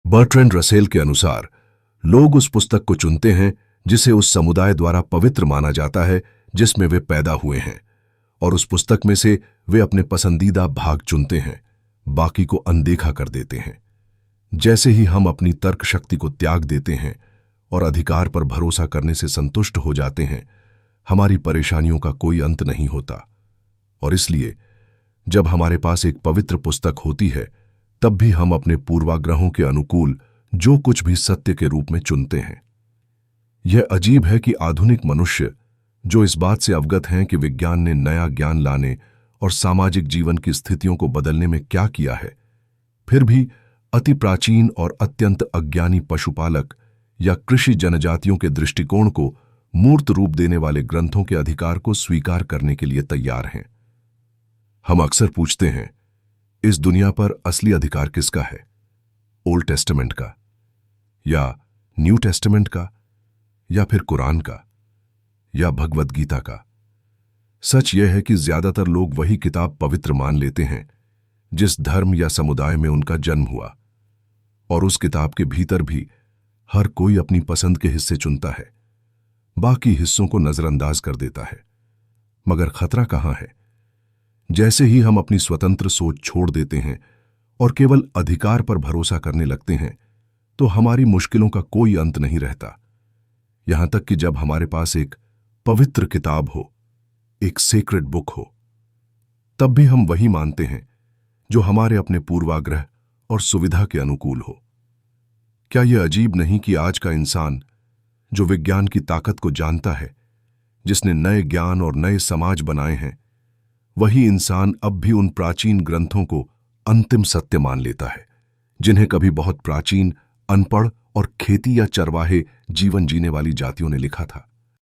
Bertrand Russell के अनुसार लोग उस पुस्तक को चुनते हैं जिसे उस समुदाय द्वारा पवित्र माना जाता है जिसमें वे पैदा हुए हैं, और उस पुस्तक में से वे अपने पसंदीदा भाग चुनते हैं, बाकी को अनदेखा कर देते हैं। जैसे ही हम अपनी तर्क शक्ति को त्याग देते हैं और अधिकार पर भरोसा करने से संतुष्ट हो जाते हैं, हमारी परेशानियों का कोई अंत नहीं होता। और इसलिए जब हमारे पास एक पवित्र पुस्तक होती है, तब भी हम अपने पूर्वाग्रहों के अनुकूल जो कुछ भी सत्य के रूप में चुनते हैं। यह अजीब है कि आधुनिक मनुष्य, जो इस बात से अवगत हैं कि विज्ञान ने नया ज्ञान लाने और सामाजिक जीवन की स्थितियों को बदलने में क्या किया है, फिर भी अति प्राचीन और अत्यंत अज्ञानी पशुपालक या कृषि जनजातियों के दृष्टिकोण को मूर्त रूप देने वाले ग्रंथों के अधिकार को स्वीकार करने के लिए तैयार हैं। हम अक्सर पूछते हैं, इस दुनिया पर असली अधिकार किसका है? ओल्ड टेस्टामेंट का, या न्यू टेस्टामेंट का, या फिर कुरान का, या भगवद गीता का? सच यह है कि ज्यादातर लोग वही किताब पवित्र मान लेते हैं जिस धर्म या समुदाय में उनका जन्म हुआ, और उस किताब के भीतर भी हर कोई अपनी पसंद के हिस्से चुनता है, बाकी हिस्सों को नजरअंदाज कर देता है। मगर खतरा कहां है? जैसे ही हम अपनी स्वतंत्र सोच छोड़ देते हैं और केवल अधिकार पर भरोसा करने लगते हैं, तो हमारी मुश्किलों का कोई अंत नहीं रहता। यहां तक कि जब हमारे पास एक पवित्र किताब हो, एक सेक्रेड बुक हो, तब भी हम वही मानते हैं जो हमारे अपने पूर्वाग्रह और सुविधा के अनुकूल हो। क्या यह अजीब नहीं कि आज का इंसान, जो विज्ञान की ताकत को जानता है, जिसने नए ज्ञान और नए समाज बनाए हैं, वही इंसान अब भी उन प्राचीन ग्रंथों को अंतिम सत्य मान लेता है, जिन्हें कभी बहुत प्राचीन, अनपढ़ और खेती या चरवाहे जीवन जीने वाली जातियों ने लिखा था।